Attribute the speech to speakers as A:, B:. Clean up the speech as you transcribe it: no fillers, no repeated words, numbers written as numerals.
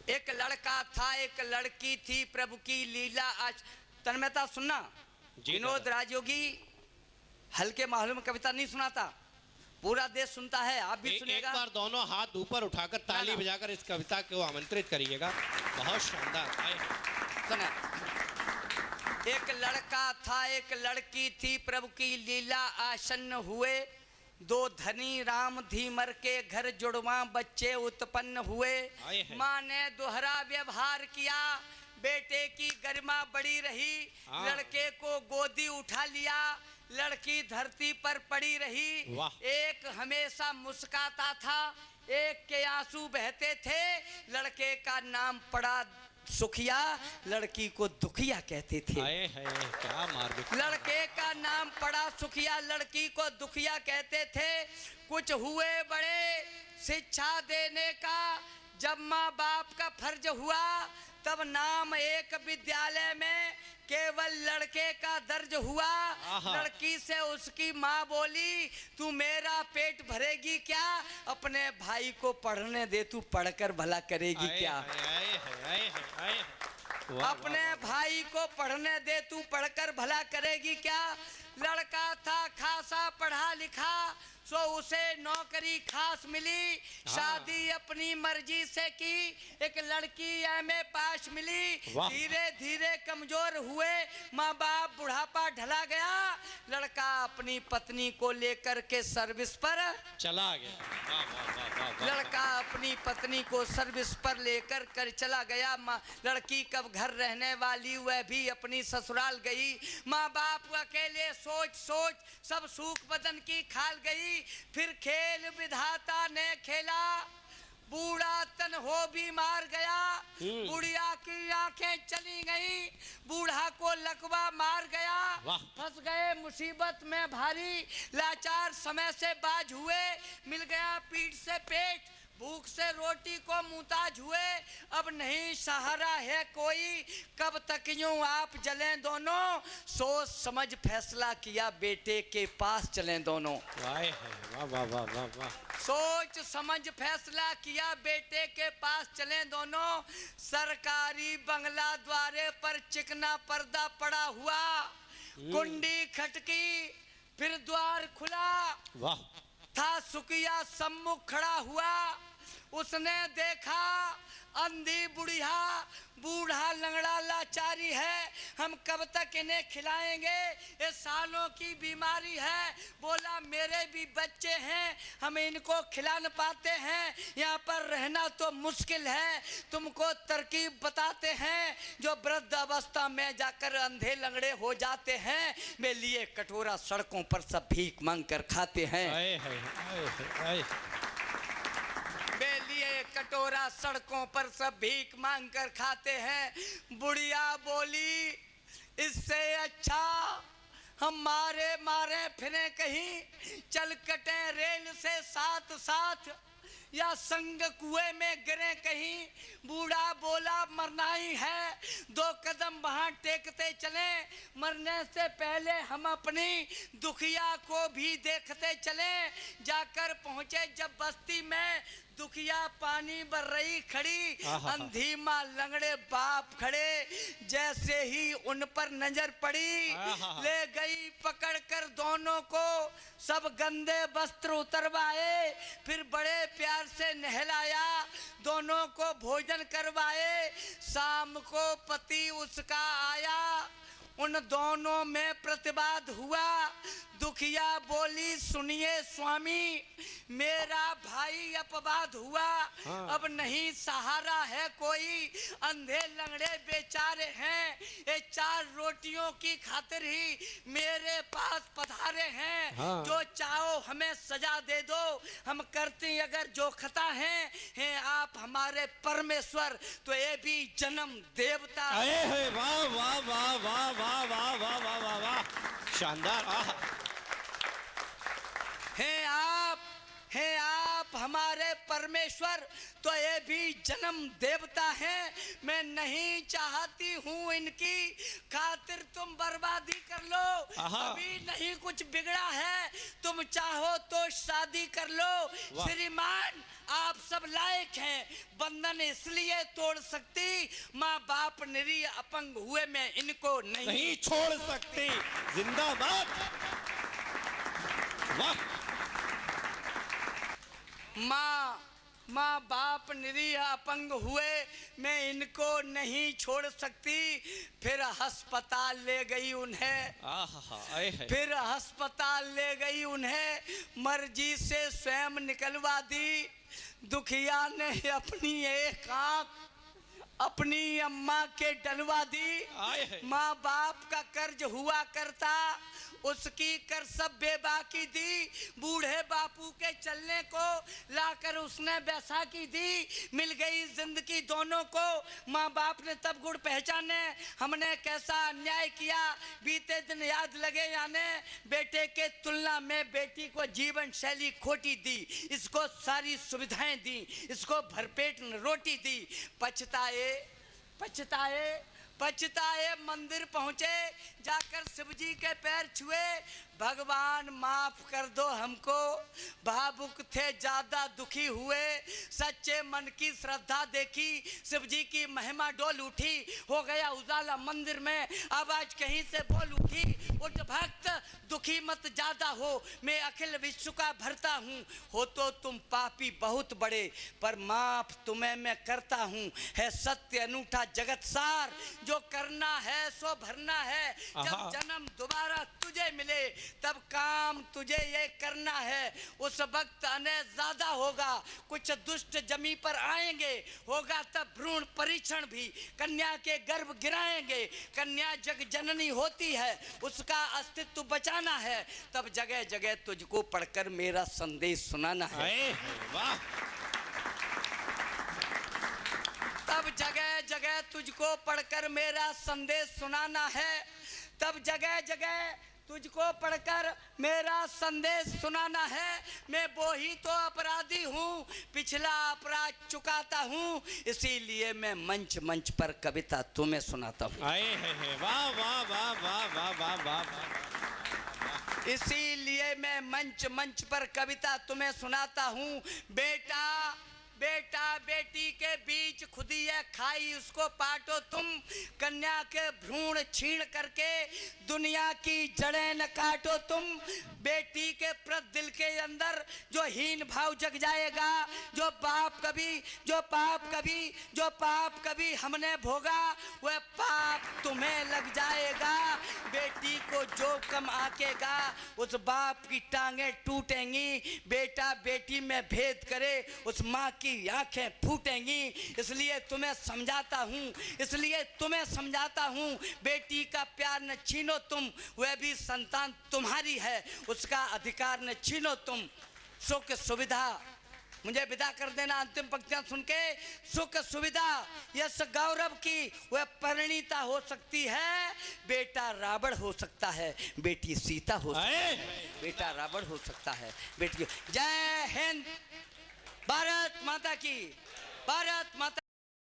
A: एक लड़का था, एक लड़की थी, प्रभु की लीला आज तन्मयता सुनना। विनोद राजयोगी हल्के माहौल में कविता नहीं सुनाता, पूरा देश सुनता है, आप भी सुनिएगा।
B: एक बार दोनों हाथ ऊपर उठाकर ताली बजाकर इस कविता को आमंत्रित करिएगा। बहुत शानदार।
A: सुना, एक लड़का था, एक लड़की थी, प्रभु की लीला आसन्न हुए। दो धनी राम धीमर के घर जुड़वा बच्चे उत्पन्न हुए। माँ ने दोहरा व्यवहार किया, बेटे की गरिमा बड़ी रही। लड़के को गोदी उठा लिया, लड़की धरती पर पड़ी रही। एक हमेशा मुस्काता था, एक के आंसू बहते थे। लड़के का नाम पड़ा सुखिया, लड़की को दुखिया कहते थे।
B: क्या मार।
A: लड़के का नाम पड़ा सुखिया, लड़की को दुखिया कहते थे। कुछ हुए बड़े शिक्षा देने का, जब माँ बाप का फर्ज हुआ, तब नाम एक विद्यालय में केवल लड़के का दर्ज हुआ। लड़की से उसकी माँ बोली, तू मेरा पेट भरेगी क्या? अपने भाई को पढ़ने दे, तू पढ़कर भला करेगी क्या? अपने भाई को पढ़ने दे, तू पढ़कर भला करेगी क्या? लड़का था खासा पढ़ा लिखा, सो उसे नौकरी खास मिली। शादी अपनी मर्जी से की, एक लड़की एमए पास मिली। धीरे धीरे कमजोर हुए माँ बाप, बुढ़ापा ढला गया। लड़का अपनी पत्नी को लेकर के सर्विस पर
B: चला गया।
A: लड़का अपनी पत्नी को सर्विस पर लेकर कर चला गया। लड़की कब घर रहने वाली, वह भी अपनी ससुराल गई। माँ बाप अकेले सोच सोच सब सूख बदन की खाल गई। फिर खेल विधाता ने खेला, बूढ़ा तन हो बीमार गया। बुढ़िया की आंखें चली गई, बूढ़ा को लकवा मार गया। फंस गए मुसीबत में भारी, लाचार समय से बाज हुए। मिल गया पीठ से पेट, भूख से रोटी को मुहताज हुए। अब नहीं सहारा है कोई, कब तक यूं आप जलें दोनों। सोच समझ फैसला किया, बेटे के पास चलें दोनों।
B: वाह वाह वाह वाह वाह।
A: सोच समझ फैसला किया, बेटे के पास चलें दोनों। सरकारी बंगला द्वारे पर चिकना पर्दा पड़ा हुआ, कुंडी खटकी फिर द्वार खुला।
B: वाह।
A: था सुखिया सम्मुख खड़ा हुआ, उसने देखा अंधी बुढ़िया, बूढ़ा लंगड़ा लाचारी है। हम कब तक इन्हें खिलाएंगे, ये सालों की बीमारी है। बोला मेरे भी बच्चे हैं, हम इनको खिला न पाते हैं, यहाँ पर रहना तो मुश्किल है। तुमको तरकीब बताते हैं, जो वृद्ध अवस्था में जाकर अंधे लंगड़े हो जाते हैं, वे लिए कटोरा सड़कों पर सब भीख मांग कर खाते हैं। लिए कटोरा सड़कों पर सब भीख मांग कर खाते हैं। बुढ़िया बोली, इससे अच्छा हम मारे मारे फिरे कहीं, चल कटे रेल से साथ साथ, या संग कुएं में गिरे कहीं। बूढ़ा बोला मरना ही है, दो कदम वहां टेकते चले। मरने से पहले हम अपनी दुखिया को भी देखते चले। जाकर पहुंचे जब बस्ती में, दुखिया पानी भर रही खड़ी। अंधी माँ लंगड़े बाप खड़े, जैसे ही उन पर नजर पड़ी, ले गई पकड़कर दोनों को। सब गंदे वस्त्र उतरवाए, फिर बड़े प्यार से नहलाया, दोनों को भोजन करवाए। शाम को पति उसका आया, उन दोनों में प्रतिवाद हुआ। दुखिया बोली, सुनिए स्वामी, मेरा भाई अपवाद हुआ। अब नहीं सहारा है कोई, अंधे लंगड़े बेचारे हैं। ये 4 रोटियों की खातिर ही मेरे पास पधारे हैं। जो चाहो हमें सजा दे दो, हम करते अगर जो खता हैं आप हमारे परमेश्वर, तो ये भी जन्म देवता।
B: वाह वाह वाह वाह वाह वाह वाह वाह वाह वाह, शानदार।
A: हैं आप आप हमारे परमेश्वर तो ये भी जन्म देवता हैं। मैं नहीं चाहती हूँ इनकी खातिर तुम बर्बादी कर लो। अभी नहीं कुछ बिगड़ा है, तुम चाहो तो शादी कर लो। श्रीमान आप सब लायक हैं, बंधन इसलिए तोड़ सकती, माँ बाप निरीह अपंग हुए मैं इनको नहीं
B: छोड़ सकती। जिंदाबाद। वाह।
A: माँ बाप निरीह अपंग हुए मैं इनको नहीं छोड़ सकती। फिर अस्पताल ले गई उन्हें, फिर अस्पताल ले गई उन्हें, मर्जी से स्वयं निकलवा दी। दुखिया ने अपनी एक आंख अपनी अम्मा के डलवा दी। माँ बाप का कर्ज हुआ करता, उसकी कर सब बेबाकी दी। बूढ़े बापू के चलने को लाकर उसने बैसाखी दी। मिल गई जिंदगी दोनों को, माँ बाप ने तब गुण पहचाने, हमने कैसा अन्याय किया। बीते दिन याद लगे आने, बेटे के तुलना में बेटी को जीवन शैली खोटी दी। इसको सारी सुविधाएं दी, इसको भरपेट रोटी दी। पछताए मंदिर पहुंचे, जाकर शिव जी के पैर छुए। भगवान माफ कर दो हमको, भावुक थे ज्यादा दुखी हुए। सच्चे मन की श्रद्धा देखी, शिव जी की महिमा डोल उठी। हो गया उजाला मंदिर में, आवाज कहीं से बोल उठी। उठ भक्त दुखी मत ज्यादा हो, मैं अखिल विश्व का भरता हूँ। हो तो तुम पापी बहुत बड़े, पर माफ तुम्हें मैं करता हूँ। है सत्य अनूठा जगत सार, जो करना है सो भरना है। जब जन्म दोबारा तुझे मिले, तब काम तुझे ये करना है। उस वक्त अन्याय ज्यादा होगा, कुछ दुष्ट जमी पर आएंगे। होगा तब भ्रूण परीक्षण भी, कन्या के गर्भ गिराएंगे। कन्या जग जननी होती है, उसका अस्तित्व बचाना है। तब जगह जगह तुझको पढ़कर मेरा संदेश सुनाना है।
B: वाह।
A: तब जगह जगह तुझको पढ़कर मेरा संदेश सुनाना है। तब जगह जगह तुझको पढ़कर मेरा संदेश सुनाना है। मैं वो ही तो अपराधी हूँ, पिछला अपराध चुकाता हूँ, इसीलिए मैं मंच मंच पर कविता तुम्हें सुनाता हूँ।
B: वाह वाह वाह वाह वाह वाह वाह।
A: इसीलिए मैं मंच मंच पर कविता तुम्हें सुनाता हूँ। बेटा बेटी के बीच खुदी है खाई, उसको पाटो तुम। कन्या के भ्रूण छीण करके दुनिया की जड़ें न काटो तुम। बेटी के प्रति दिल के अंदर जो हीन भाव जग जाएगा, जो पाप कभी हमने भोगा, वह पाप तुम्हें लग जाएगा। बेटी को जो कम आकेगा, उस बाप की टांगें टूटेंगी। बेटा बेटी में भेद करे, उस माँ की आंखें फूटेंगी। इसलिए तुम्हें समझाता हूँ, बेटी का प्यार न छीनो तुम, वह भी संतान तुम्हारी है, उसका अधिकार न छीनो तुम। सुख सुविधा, मुझे विदा कर देना अंतिम पंक्तियां सुन के। सुख सुविधा यश गौरव की वह परिणीता हो सकती है। बेटा रावण हो सकता है, बेटी सीता हो सकती है। बेटा रावण हो सकता है, बेटी। जय हिंद, भारत माता की, भारत माता।